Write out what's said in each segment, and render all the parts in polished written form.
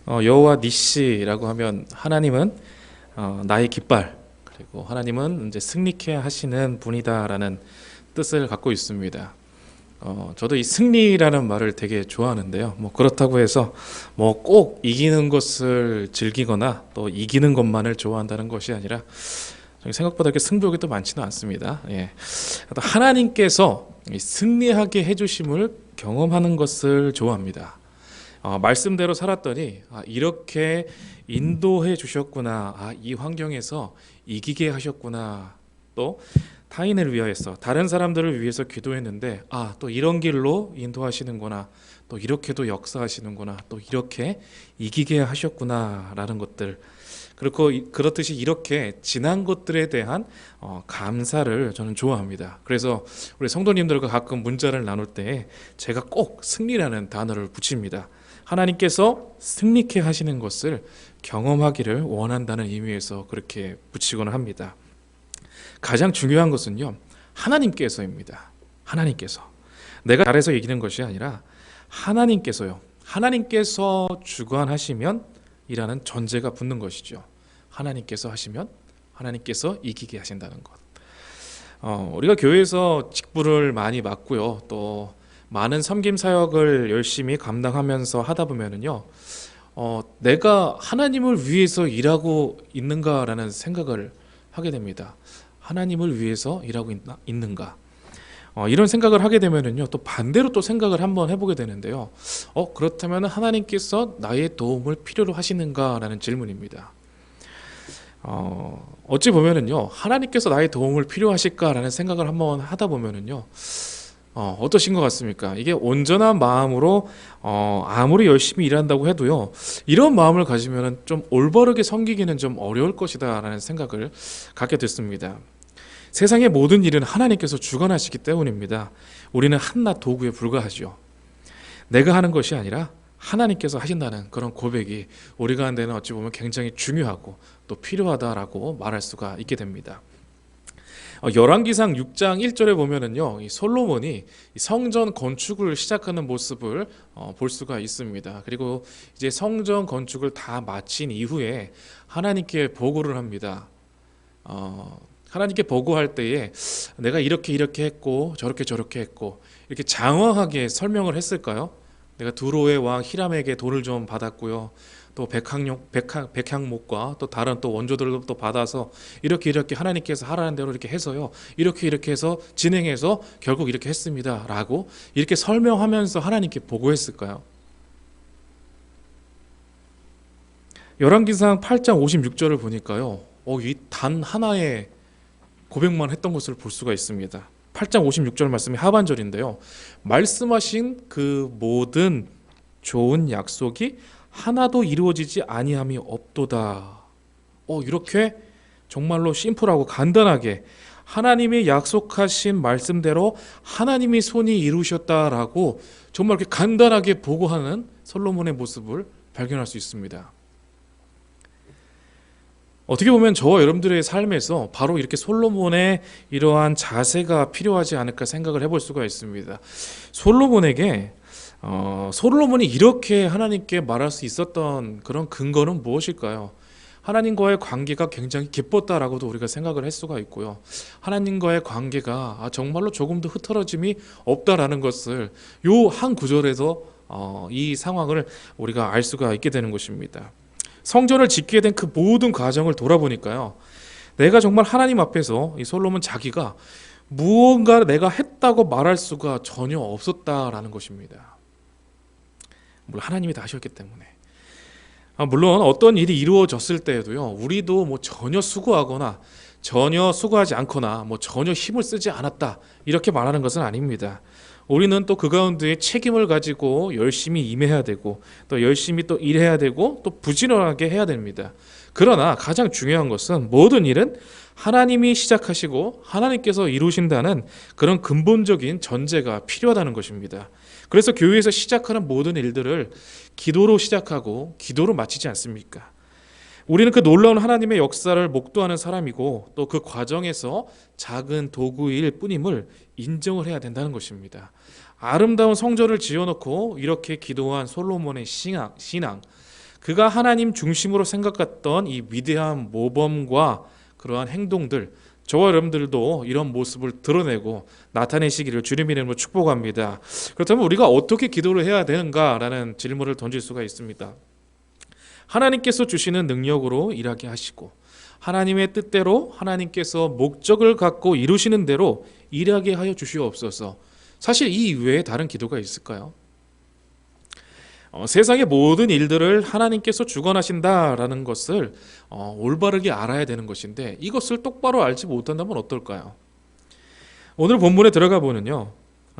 여호와 니시라고 하면 하나님은 나의 깃발, 그리고 하나님은 이제 승리케 하시는 분이다라는 뜻을 갖고 있습니다. 저도 이 승리라는 말을 되게 좋아하는데요. 뭐 그렇다고 해서 뭐 꼭 이기는 것을 즐기거나 또 이기는 것만을 좋아한다는 것이 아니라 생각보다 이렇게 승부욕이 또 많지는 않습니다. 예. 하나님께서 승리하게 해주심을 경험하는 것을 좋아합니다. 말씀대로 살았더니 이렇게 인도해 주셨구나, 이 환경에서 이기게 하셨구나, 또 타인을 위하여서 다른 사람들을 위해서 기도했는데 또 이런 길로 인도하시는구나, 또 이렇게도 역사하시는구나, 또 이렇게 이기게 하셨구나라는 것들, 그렇고 그렇듯이 이렇게 지난 것들에 대한 감사를 저는 좋아합니다. 그래서 우리 성도님들과 가끔 문자를 나눌 때 제가 꼭 승리라는 단어를 붙입니다. 하나님께서 승리케 하시는 것을 경험하기를 원한다는 의미에서 그렇게 붙이곤 합니다. 가장 중요한 것은요, 하나님께서입니다. 하나님께서. 내가 잘해서 이기는 것이 아니라 하나님께서요. 하나님께서 주관하시면 이라는 전제가 붙는 것이죠. 하나님께서 하시면 하나님께서 이기게 하신다는 것. 우리가 교회에서 직분을 많이 맡고요, 또 많은 섬김 사역을 열심히 감당하면서 하다 보면은요, 내가 하나님을 위해서 일하고 있는가라는 생각을 하게 됩니다. 하나님을 위해서 일하고 있는가? 이런 생각을 하게 되면은요, 또 반대로 또 생각을 한번 해보게 되는데요. 그렇다면 하나님께서 나의 도움을 필요로 하시는가라는 질문입니다. 어찌 보면은요, 하나님께서 나의 도움을 필요하실까라는 생각을 한번 하다 보면은요, 어떠신 것 같습니까? 이게 온전한 마음으로 아무리 열심히 일한다고 해도요, 이런 마음을 가지면 좀 올바르게 섬기기는 좀 어려울 것이다라는 생각을 갖게 됐습니다. 세상의 모든 일은 하나님께서 주관하시기 때문입니다. 우리는 한낱 도구에 불과하죠. 내가 하는 것이 아니라 하나님께서 하신다는 그런 고백이 우리 가운데는 어찌 보면 굉장히 중요하고 또 필요하다라고 말할 수가 있게 됩니다. 열왕기상 6장 1절에 보면은요, 이 솔로몬이 성전 건축을 시작하는 모습을 볼 수가 있습니다. 그리고 이제 성전 건축을 다 마친 이후에 하나님께 보고를 합니다. 하나님께 보고할 때에 내가 이렇게 했고 저렇게 했고 이렇게 장황하게 설명을 했을까요? 내가 두로의 왕 히람에게 돈을 좀 받았고요, 또 백향목과 또 다른 또 원조들을 또 받아서 이렇게 하나님께서 하라는 대로 이렇게 해서요, 이렇게 해서 진행해서 결국 이렇게 했습니다 라고 이렇게 설명하면서 하나님께 보고했을까요? 열왕기상 8장 56절을 보니까요, 이 단 하나의 고백만 했던 것을 볼 수가 있습니다. 8장 56절 말씀이 하반절인데요, 말씀하신 그 모든 좋은 약속이 하나도 이루어지지 아니함이 없도다. 이렇게 정말로 심플하고 간단하게 하나님이 약속하신 말씀대로 하나님이 손이 이루셨다라고 정말 이렇게 간단하게 보고하는 솔로몬의 모습을 발견할 수 있습니다. 어떻게 보면 저와 여러분들의 삶에서 바로 이렇게 솔로몬의 이러한 자세가 필요하지 않을까 생각을 해볼 수가 있습니다. 솔로몬이 이렇게 하나님께 말할 수 있었던 그런 근거는 무엇일까요? 하나님과의 관계가 굉장히 기뻤다라고도 우리가 생각을 할 수가 있고요, 하나님과의 관계가 정말로 조금도 흐트러짐이 없다라는 것을 요 한 구절에서 이 상황을 우리가 알 수가 있게 되는 것입니다. 성전을 짓게 된 그 모든 과정을 돌아보니까요, 내가 정말 하나님 앞에서 이 솔로몬 자기가 무언가 내가 했다고 말할 수가 전혀 없었다라는 것입니다. 물론 하나님이 다 하셨기 때문에. 물론 어떤 일이 이루어졌을 때에도요, 우리도 뭐 전혀 수고하거나 전혀 수고하지 않거나 뭐 전혀 힘을 쓰지 않았다 이렇게 말하는 것은 아닙니다. 우리는 또 그 가운데 책임을 가지고 열심히 임해야 되고 또 열심히 또 일해야 되고 또 부지런하게 해야 됩니다. 그러나 가장 중요한 것은 모든 일은 하나님이 시작하시고 하나님께서 이루신다는 그런 근본적인 전제가 필요하다는 것입니다. 그래서 교회에서 시작하는 모든 일들을 기도로 시작하고 기도로 마치지 않습니까? 우리는 그 놀라운 하나님의 역사를 목도하는 사람이고 또 그 과정에서 작은 도구일 뿐임을 인정을 해야 된다는 것입니다. 아름다운 성전을 지어놓고 이렇게 기도한 솔로몬의 신앙, 그가 하나님 중심으로 생각했던 이 위대한 모범과 그러한 행동들, 저와 여러분들도 이런 모습을 드러내고 나타내시기를 주님의 이름으로 축복합니다. 그렇다면 우리가 어떻게 기도를 해야 되는가라는 질문을 던질 수가 있습니다. 하나님께서 주시는 능력으로 일하게 하시고 하나님의 뜻대로 하나님께서 목적을 갖고 이루시는 대로 일하게 하여 주시옵소서. 사실 이 이외에 다른 기도가 있을까요? 세상의 모든 일들을 하나님께서 주관하신다라는 것을 올바르게 알아야 되는 것인데 이것을 똑바로 알지 못한다면 어떨까요? 오늘 본문에 들어가 보면요,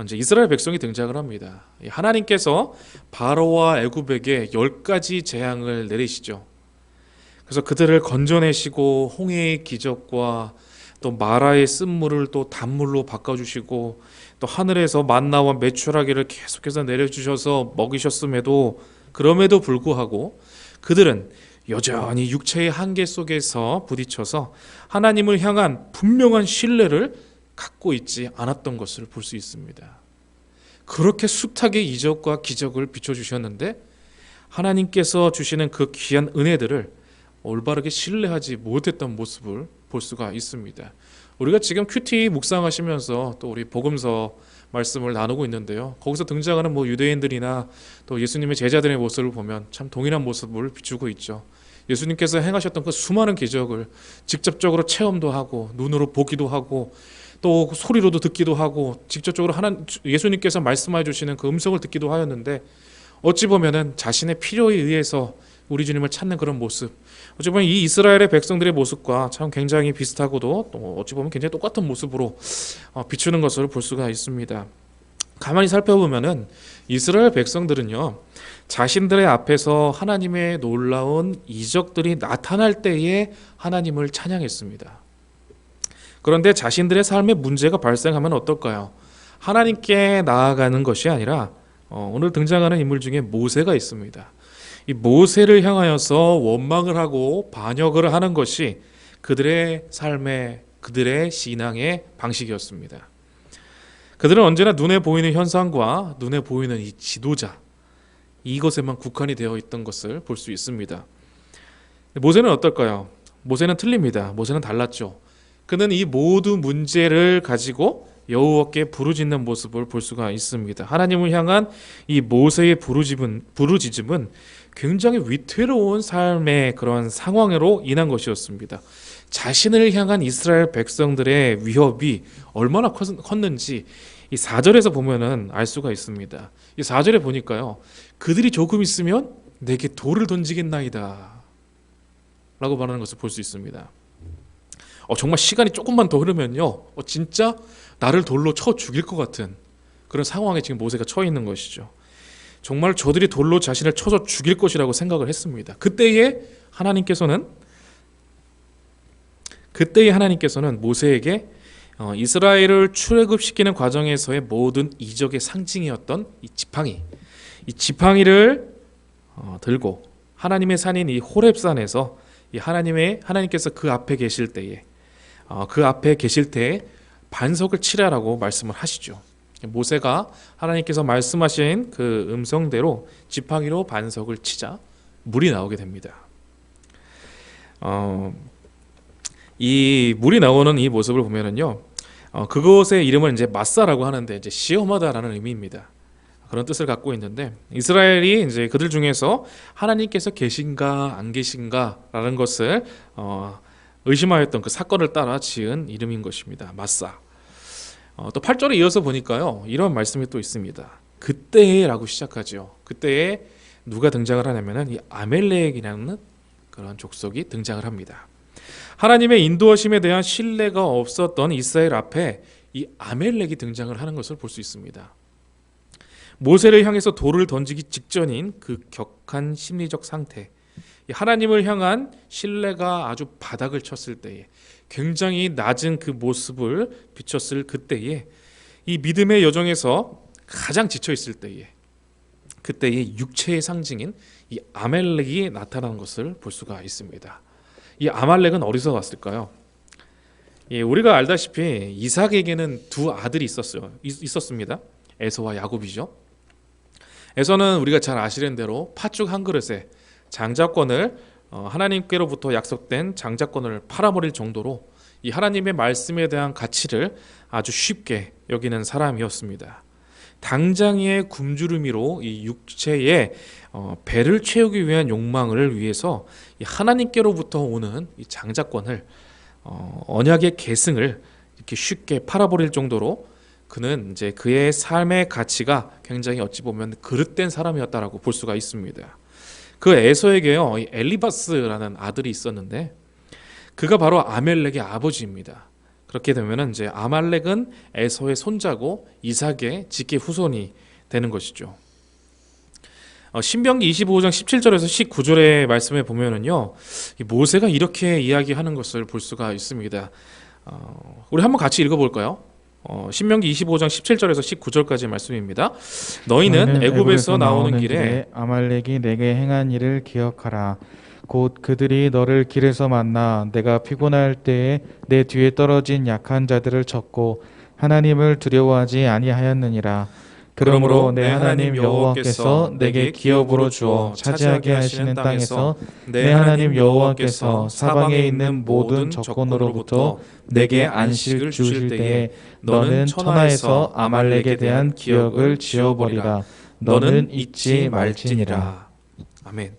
이제 이스라엘 백성이 등장을 합니다. 하나님께서 바로와 애굽에게 10가지 재앙을 내리시죠. 그래서 그들을 건져내시고 홍해의 기적과 또 마라의 쓴물을 또 단물로 바꿔주시고 또 하늘에서 만나와 메추라기를 계속해서 내려주셔서 먹이셨음에도 그럼에도 불구하고 그들은 여전히 육체의 한계 속에서 부딪혀서 하나님을 향한 분명한 신뢰를 갖고 있지 않았던 것을 볼 수 있습니다. 그렇게 숱하게 이적과 기적을 비춰주셨는데 하나님께서 주시는 그 귀한 은혜들을 올바르게 신뢰하지 못했던 모습을 볼 수가 있습니다. 우리가 지금 큐티 묵상하시면서 또 우리 복음서 말씀을 나누고 있는데요, 거기서 등장하는 유대인들이나 또 예수님의 제자들의 모습을 보면 참 동일한 모습을 비추고 있죠. 예수님께서 행하셨던 그 수많은 기적을 직접적으로 체험도 하고 눈으로 보기도 하고 또 소리로도 듣기도 하고 직접적으로 예수님께서 말씀해 주시는 그 음성을 듣기도 하였는데 어찌 보면은 자신의 필요에 의해서 우리 주님을 찾는 그런 모습, 어찌 보면 이 이스라엘의 백성들의 모습과 참 굉장히 비슷하고도 또 어찌 보면 굉장히 똑같은 모습으로 비추는 것을 볼 수가 있습니다. 가만히 살펴보면은 이스라엘 백성들은요, 자신들의 앞에서 하나님의 놀라운 이적들이 나타날 때에 하나님을 찬양했습니다. 그런데 자신들의 삶에 문제가 발생하면 어떨까요? 하나님께 나아가는 것이 아니라 오늘 등장하는 인물 중에 모세가 있습니다. 이 모세를 향하여서 원망을 하고 반역을 하는 것이 그들의 삶의, 그들의 신앙의 방식이었습니다. 그들은 언제나 눈에 보이는 현상과 눈에 보이는 이 지도자, 이것에만 국한이 되어 있던 것을 볼 수 있습니다. 모세는 어떨까요? 모세는 틀립니다. 모세는 달랐죠. 그는 이 모든 문제를 가지고 여호와께 부르짖는 모습을 볼 수가 있습니다. 하나님을 향한 이 모세의 부르짖음은 굉장히 위태로운 삶의 그런 상황으로 인한 것이었습니다. 자신을 향한 이스라엘 백성들의 위협이 얼마나 컸는지 이 4절에서 보면은 알 수가 있습니다. 이 4절에 보니까요, 그들이 조금 있으면 내게 돌을 던지겠나이다 라고 말하는 것을 볼 수 있습니다. 정말 시간이 조금만 더 흐르면요, 진짜 나를 돌로 쳐 죽일 것 같은 그런 상황에 지금 모세가 처해 있는 것이죠. 정말 저들이 돌로 자신을 쳐서 죽일 것이라고 생각을 했습니다. 그때에 하나님께서는 모세에게 이스라엘을 출애굽시키는 과정에서의 모든 이적의 상징이었던 이 지팡이를 들고 하나님의 산인 이 호렙산에서 하나님께서 그 앞에 계실 때에 반석을 치라라고 말씀을 하시죠. 모세가 하나님께서 말씀하신 그 음성대로 지팡이로 반석을 치자 물이 나오게 됩니다. 이 물이 나오는 이 모습을 보면은요, 그것의 이름을 이제 마사라고 하는데 이제 시험하다라는 의미입니다. 그런 뜻을 갖고 있는데 이스라엘이 이제 그들 중에서 하나님께서 계신가 안 계신가라는 것을 의심하였던 그 사건을 따라 지은 이름인 것입니다. 마사. 또 8절에 이어서 보니까요, 이런 말씀이 또 있습니다. 그때라고 시작하죠. 그때에 누가 등장을 하냐면은 이 아멜렉이라는 그런 족속이 등장을 합니다. 하나님의 인도하심에 대한 신뢰가 없었던 이스라엘 앞에 이 아멜렉이 등장을 하는 것을 볼 수 있습니다. 모세를 향해서 돌을 던지기 직전인 그 격한 심리적 상태, 하나님을 향한 신뢰가 아주 바닥을 쳤을 때에, 굉장히 낮은 그 모습을 비췄을 그때에, 이 믿음의 여정에서 가장 지쳐 있을 때에, 그때의 육체의 상징인 이 아말렉이 나타나는 것을 볼 수가 있습니다. 이 아말렉은 어디서 왔을까요? 우리가 알다시피 이삭에게는 두 아들이 있었습니다. 에서와 야곱이죠. 에서는 우리가 잘 아시는 대로 팥죽 한 그릇에 장자권을 하나님께로부터 약속된 장자권을 팔아버릴 정도로 이 하나님의 말씀에 대한 가치를 아주 쉽게 여기는 사람이었습니다. 당장의 굶주림으로 이 육체의 배를 채우기 위한 욕망을 위해서 이 하나님께로부터 오는 이 장자권을 언약의 계승을 이렇게 쉽게 팔아버릴 정도로 그는 이제 그의 삶의 가치가 굉장히 어찌 보면 그릇된 사람이었다라고 볼 수가 있습니다. 그 에서에게요, 이 엘리바스라는 아들이 있었는데 그가 바로 아멜렉의 아버지입니다. 그렇게 되면은 이제 아말렉은 에서의 손자고 이삭의 직계 후손이 되는 것이죠. 신명기 25장 17절에서 19절의 말씀에 보면은요, 모세가 이렇게 이야기하는 것을 볼 수가 있습니다. 우리 한번 같이 읽어볼까요? 신명기 25장 17절에서 19절까지 말씀입니다. 너희는 애굽에서 나오는 길에 아말렉이 내게 행한 일을 기억하라. 곧 그들이 너를 길에서 만나 내가 피곤할 때에 내 뒤에 떨어진 약한 자들을 쳤고 하나님을 두려워하지 아니하였느니라. 그러므로 내 하나님 여호와께서 내게 기업으로 주어 차지하게 하시는 땅에서 내 하나님 여호와께서 사방에 있는 모든 적군으로부터 내게 안식을 주실 때에 너는 천하에서 아말렉에 대한 기억을 지워버리라. 너는 잊지 말지니라. 아멘.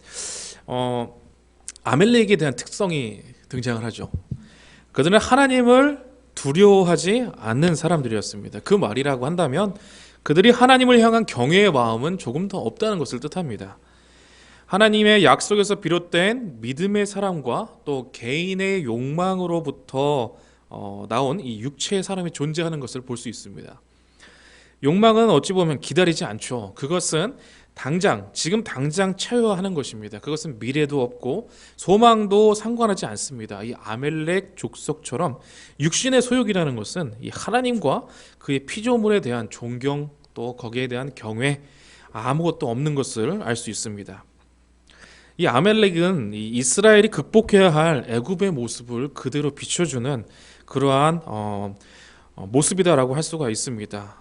아멜렉에 대한 특성이 등장을 하죠. 그들은 하나님을 두려워하지 않는 사람들이었습니다. 그 말이라고 한다면 그들이 하나님을 향한 경외의 마음은 조금 더 없다는 것을 뜻합니다. 하나님의 약속에서 비롯된 믿음의 사람과 또 개인의 욕망으로부터 나온 이 육체의 사람이 존재하는 것을 볼 수 있습니다. 욕망은 어찌 보면 기다리지 않죠. 그것은 지금 당장 채워야 하는 것입니다. 그것은 미래도 없고 소망도 상관하지 않습니다. 이 아멜렉 족속처럼 육신의 소욕이라는 것은 이 하나님과 그의 피조물에 대한 존경 또 거기에 대한 경외 아무것도 없는 것을 알 수 있습니다. 이 아멜렉은 이 이스라엘이 극복해야 할 애굽의 모습을 그대로 비춰주는 그러한 모습이다라고 할 수가 있습니다.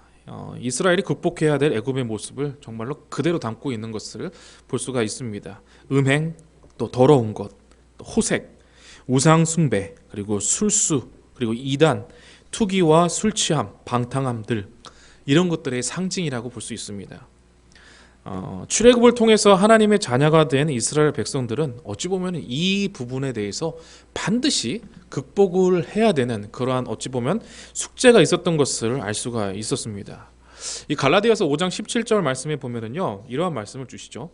이스라엘이 극복해야 될 애굽의 모습을 정말로 그대로 담고 있는 것을 볼 수가 있습니다. 음행, 또 더러운 것, 또 호색, 우상 숭배, 그리고 술수, 그리고 이단, 투기와 술 취함, 방탕함들 이런 것들의 상징이라고 볼 수 있습니다. 출애굽을 통해서 하나님의 자녀가 된 이스라엘 백성들은 어찌 보면 이 부분에 대해서 반드시 극복을 해야 되는 그러한 어찌 보면 숙제가 있었던 것을 알 수가 있었습니다. 이 갈라디아서 5장 17절 말씀에 보면은요, 이러한 말씀을 주시죠.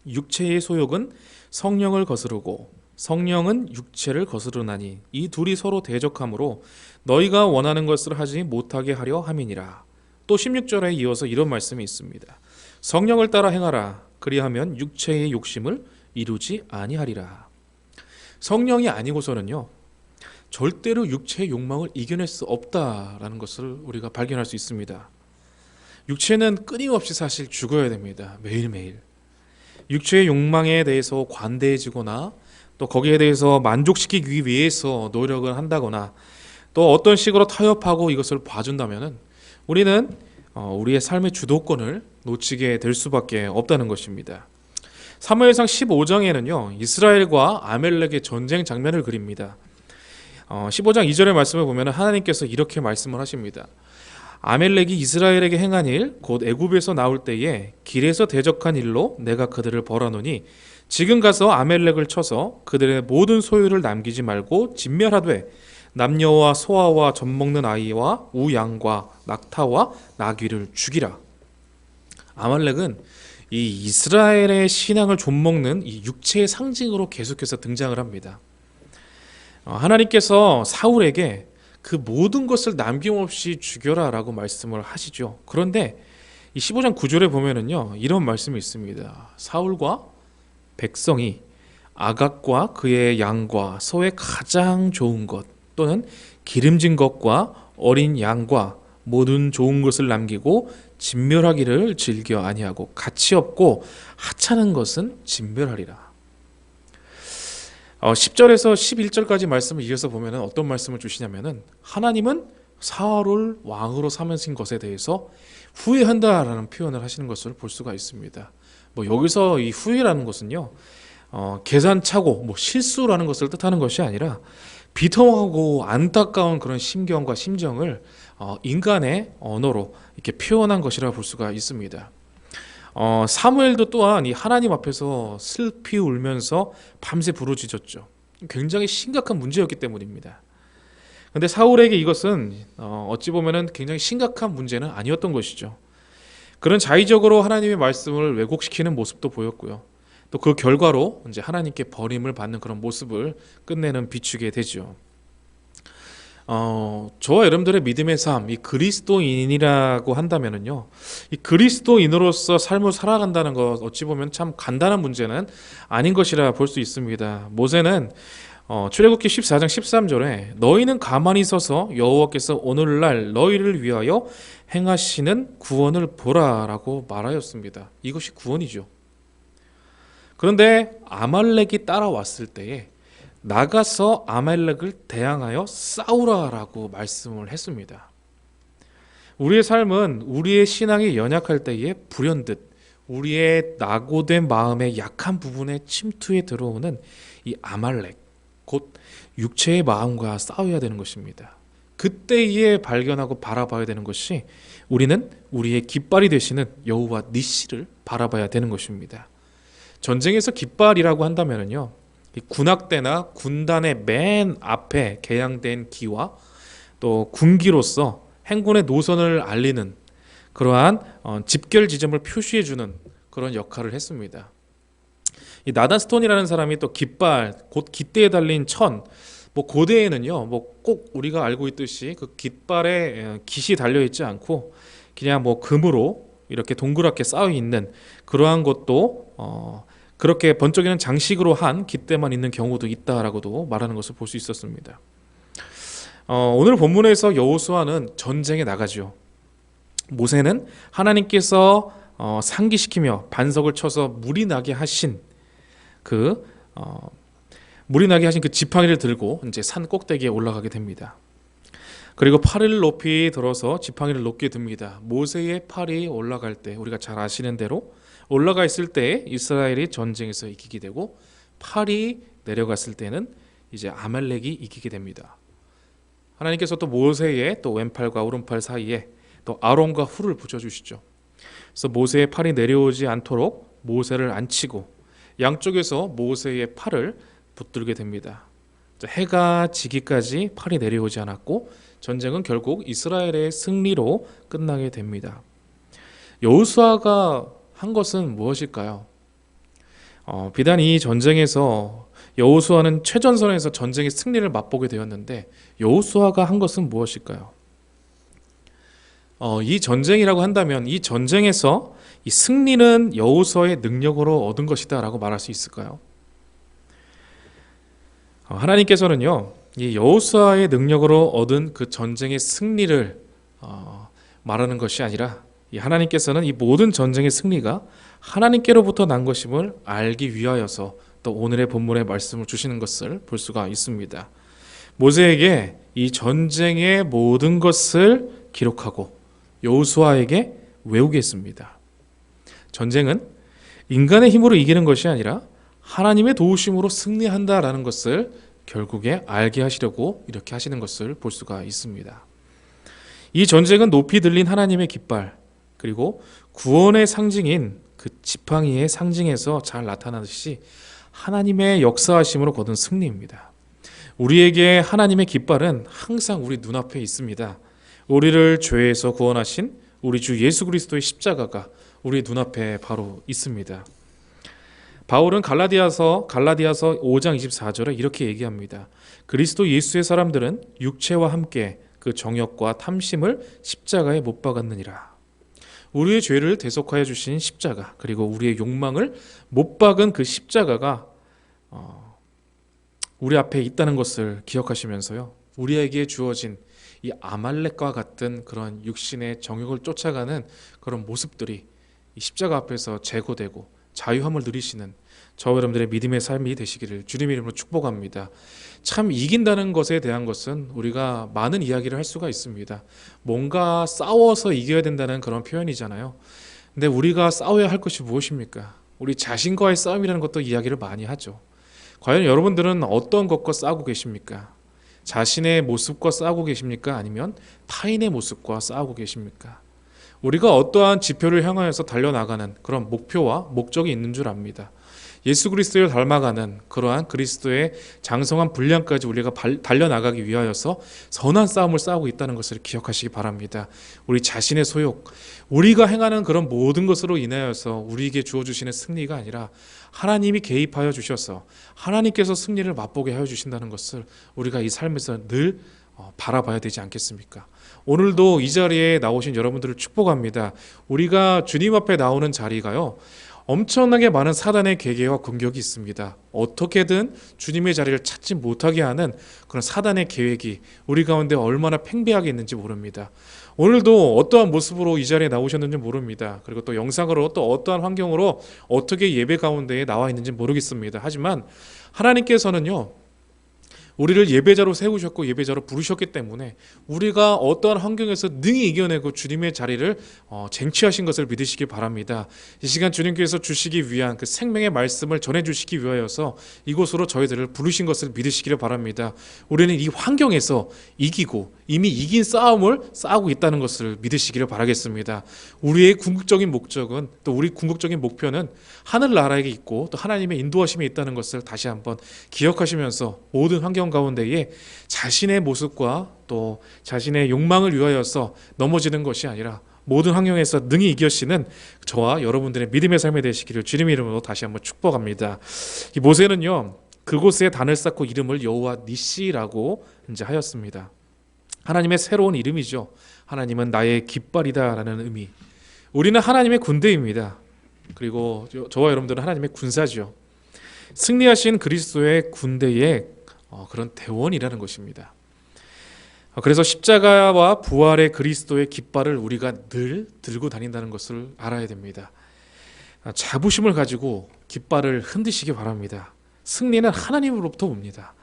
육체의 소욕은 성령을 거스르고 성령은 육체를 거스르나니 이 둘이 서로 대적하므로 너희가 원하는 것을 하지 못하게 하려 함이니라. 또 16절에 이어서 이런 말씀이 있습니다. 성령을 따라 행하라. 그리하면 육체의 욕심을 이루지 아니하리라. 성령이 아니고서는요, 절대로 육체의 욕망을 이겨낼 수 없다라는 것을 우리가 발견할 수 있습니다. 육체는 끊임없이 사실 죽어야 됩니다. 매일매일. 육체의 욕망에 대해서 관대해지거나 또 거기에 대해서 만족시키기 위해서 노력을 한다거나 또 어떤 식으로 타협하고 이것을 봐준다면은 우리는 우리의 삶의 주도권을 놓치게 될 수밖에 없다는 것입니다. 사무엘상 15장에는요, 이스라엘과 아멜렉의 전쟁 장면을 그립니다. 15장 2절의 말씀을 보면 하나님께서 이렇게 말씀을 하십니다. 아멜렉이 이스라엘에게 행한 일, 곧 애굽에서 나올 때에 길에서 대적한 일로 내가 그들을 벌하노니 지금 가서 아멜렉을 쳐서 그들의 모든 소유를 남기지 말고 진멸하되 남녀와 소아와 젖먹는 아이와 우양과 낙타와 나귀를 죽이라. 아말렉은 이 이스라엘의 신앙을 좀먹는 이 육체의 상징으로 계속해서 등장을 합니다. 하나님께서 사울에게 그 모든 것을 남김없이 죽여라 라고 말씀을 하시죠. 그런데 이 15장 9절에 보면은요, 이런 말씀이 있습니다. 사울과 백성이 아각과 그의 양과 소의 가장 좋은 것 또는 기름진 것과 어린 양과 모든 좋은 것을 남기고 진멸하기를 즐겨 아니하고 가치 없고 하찮은 것은 진멸하리라. 10절에서 11절까지 말씀을 이어서 보면 어떤 말씀을 주시냐면은 하나님은 사울을 왕으로 삼으신 것에 대해서 후회한다라는 표현을 하시는 것을 볼 수가 있습니다. 여기서 이 후회라는 것은요, 계산차고 뭐 실수라는 것을 뜻하는 것이 아니라 비통하고 안타까운 그런 심경과 심정을 인간의 언어로 이렇게 표현한 것이라 볼 수가 있습니다. 사무엘도 또한 이 하나님 앞에서 슬피 울면서 밤새 부르짖었죠. 굉장히 심각한 문제였기 때문입니다. 근데 사울에게 이것은 어찌 보면은 굉장히 심각한 문제는 아니었던 것이죠. 그런 자의적으로 하나님의 말씀을 왜곡시키는 모습도 보였고요. 또 그 결과로 이제 하나님께 버림을 받는 그런 모습을 끝내는 비추게 되죠. 저와 여러분들의 믿음의 삶, 이 그리스도인이라고 한다면은요, 이 그리스도인으로서 삶을 살아간다는 것 어찌 보면 참 간단한 문제는 아닌 것이라 볼 수 있습니다. 모세는 출애굽기 14장 13절에 너희는 가만히 서서 여호와께서 오늘날 너희를 위하여 행하시는 구원을 보라라고 말하였습니다. 이것이 구원이죠. 그런데 아말렉이 따라왔을 때에 나가서 아말렉을 대항하여 싸우라라고 말씀을 했습니다. 우리의 삶은 우리의 신앙이 연약할 때에 불현듯 우리의 낙오된 마음의 약한 부분에 침투해 들어오는 이 아말렉, 곧 육체의 마음과 싸워야 되는 것입니다. 그때에 발견하고 바라봐야 되는 것이 우리는 우리의 깃발이 되시는 여호와 니시를 바라봐야 되는 것입니다. 전쟁에서 깃발이라고 한다면요, 군악대나 군단의 맨 앞에 개양된 기와 또 군기로서 행군의 노선을 알리는 그러한 집결 지점을 표시해주는 그런 역할을 했습니다. 이 나단 스톤이라는 사람이 또 깃발, 곧 깃대에 달린 천, 뭐 고대에는요, 뭐 꼭 우리가 알고 있듯이 그 깃발에 깃이 달려 있지 않고 그냥 뭐 금으로 이렇게 동그랗게 쌓여 있는 그러한 것도 그렇게 번쩍이는 장식으로 한 깃대만 있는 경우도 있다라고도 말하는 것을 볼 수 있었습니다. 오늘 본문에서 여호수아는 전쟁에 나가죠. 모세는 하나님께서 상기시키며 반석을 쳐서 물이 나게 하신 그 지팡이를 들고 이제 산 꼭대기에 올라가게 됩니다. 그리고 팔을 높이 들어서 지팡이를 높게 듭니다. 모세의 팔이 올라갈 때 우리가 잘 아시는 대로 올라가 있을 때 이스라엘이 전쟁에서 이기게 되고 팔이 내려갔을 때는 이제 아말렉이 이기게 됩니다. 하나님께서 또 모세의 또 왼팔과 오른팔 사이에 또 아론과 훌을 붙여주시죠. 그래서 모세의 팔이 내려오지 않도록 모세를 앉히고 양쪽에서 모세의 팔을 붙들게 됩니다. 해가 지기까지 팔이 내려오지 않았고 전쟁은 결국 이스라엘의 승리로 끝나게 됩니다. 여호수아가 한 것은 무엇일까요? 비단 이 전쟁에서 여호수아는 최전선에서 전쟁의 승리를 맛보게 되었는데 여호수아가 한 것은 무엇일까요? 이 전쟁이라고 한다면 이 전쟁에서 이 승리는 여호수아의 능력으로 얻은 것이다 라고 말할 수 있을까요? 하나님께서는요, 이 여호수아의 능력으로 얻은 그 전쟁의 승리를 말하는 것이 아니라 이 하나님께서는 이 모든 전쟁의 승리가 하나님께로부터 난 것임을 알기 위하여서 또 오늘의 본문의 말씀을 주시는 것을 볼 수가 있습니다. 모세에게 이 전쟁의 모든 것을 기록하고 여호수아에게 외우게 했습니다. 전쟁은 인간의 힘으로 이기는 것이 아니라 하나님의 도우심으로 승리한다라는 것을 결국에 알게 하시려고 이렇게 하시는 것을 볼 수가 있습니다. 이 전쟁은 높이 들린 하나님의 깃발, 그리고 구원의 상징인 그 지팡이의 상징에서 잘 나타나듯이 하나님의 역사하심으로 거둔 승리입니다. 우리에게 하나님의 깃발은 항상 우리 눈앞에 있습니다. 우리를 죄에서 구원하신 우리 주 예수 그리스도의 십자가가 우리 눈앞에 바로 있습니다. 바울은 갈라디아서 5장 24절에 이렇게 얘기합니다. 그리스도 예수의 사람들은 육체와 함께 그 정욕과 탐심을 십자가에 못 박았느니라. 우리의 죄를 대속하여 주신 십자가, 그리고 우리의 욕망을 못 박은 그 십자가가 우리 앞에 있다는 것을 기억하시면서요, 우리에게 주어진 이 아말렉과 같은 그런 육신의 정욕을 쫓아가는 그런 모습들이 이 십자가 앞에서 제거되고 자유함을 누리시는 저와 여러분들의 믿음의 삶이 되시기를 주님의 이름으로 축복합니다. 참 이긴다는 것에 대한 것은 우리가 많은 이야기를 할 수가 있습니다. 뭔가 싸워서 이겨야 된다는 그런 표현이잖아요. 근데 우리가 싸워야 할 것이 무엇입니까? 우리 자신과의 싸움이라는 것도 이야기를 많이 하죠. 과연 여러분들은 어떤 것과 싸우고 계십니까? 자신의 모습과 싸우고 계십니까? 아니면 타인의 모습과 싸우고 계십니까? 우리가 어떠한 지표를 향하여서 달려나가는 그런 목표와 목적이 있는 줄 압니다. 예수 그리스도를 닮아가는 그러한 그리스도의 장성한 분량까지 우리가 달려나가기 위하여서 선한 싸움을 싸우고 있다는 것을 기억하시기 바랍니다. 우리 자신의 소욕, 우리가 행하는 그런 모든 것으로 인하여서 우리에게 주어주시는 승리가 아니라 하나님이 개입하여 주셔서 하나님께서 승리를 맛보게 하여 주신다는 것을 우리가 이 삶에서 늘 바라봐야 되지 않겠습니까? 오늘도 이 자리에 나오신 여러분들을 축복합니다. 우리가 주님 앞에 나오는 자리가요, 엄청나게 많은 사단의 계계와 공격이 있습니다. 어떻게든 주님의 자리를 찾지 못하게 하는 그런 사단의 계획이 우리 가운데 얼마나 팽배하게 있는지 모릅니다. 오늘도 어떠한 모습으로 이 자리에 나오셨는지 모릅니다. 그리고 또 영상으로 또 어떠한 환경으로 어떻게 예배 가운데에 나와 있는지 모르겠습니다. 하지만 하나님께서는요, 우리를 예배자로 세우셨고 예배자로 부르셨기 때문에 우리가 어떠한 환경에서 능히 이겨내고 주님의 자리를 쟁취하신 것을 믿으시기 바랍니다. 이 시간 주님께서 주시기 위한 그 생명의 말씀을 전해주시기 위하여서 이곳으로 저희들을 부르신 것을 믿으시기를 바랍니다. 우리는 이 환경에서 이기고 이미 이긴 싸움을 싸우고 있다는 것을 믿으시기를 바라겠습니다. 우리의 궁극적인 목적은, 또 우리 궁극적인 목표는 하늘나라에 있고 또 하나님의 인도하심에 있다는 것을 다시 한번 기억하시면서 모든 환경 가운데에 자신의 모습과 또 자신의 욕망을 위하여서 넘어지는 것이 아니라 모든 환경에서 능히 이겨시는 저와 여러분들의 믿음의 삶이 되시기를 주님의 이름으로 다시 한번 축복합니다. 이 모세는요, 그곳에 단을 쌓고 이름을 여호와 니시라고 이제 하였습니다. 하나님의 새로운 이름이죠. 하나님은 나의 깃발이다라는 의미. 우리는 하나님의 군대입니다. 그리고 저와 여러분들은 하나님의 군사죠. 승리하신 그리스도의 군대의 그런 대원이라는 것입니다. 그래서 십자가와 부활의 그리스도의 깃발을 우리가 늘 들고 다닌다는 것을 알아야 됩니다. 자부심을 가지고 깃발을 흔드시기 바랍니다. 승리는 하나님으로부터 옵니다.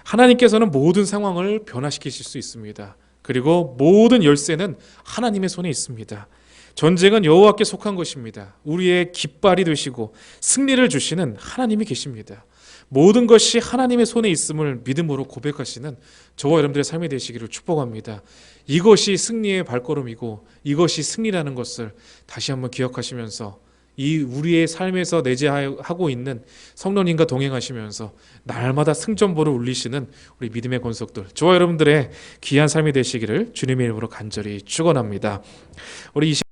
하나님께서는 모든 상황을 변화시키실 수 있습니다. 그리고 모든 열쇠는 하나님의 손에 있습니다. 전쟁은 여호와께 속한 것입니다. 우리의 깃발이 되시고 승리를 주시는 하나님이 계십니다. 모든 것이 하나님의 손에 있음을 믿음으로 고백하시는 저와 여러분들의 삶이 되시기를 축복합니다. 이것이 승리의 발걸음이고 이것이 승리라는 것을 다시 한번 기억하시면서 이 우리의 삶에서 내재하고 있는 성령님과 동행하시면서 날마다 승전보를 울리시는 우리 믿음의 권속들, 저와 여러분들의 귀한 삶이 되시기를 주님의 이름으로 간절히 축원합니다. 우리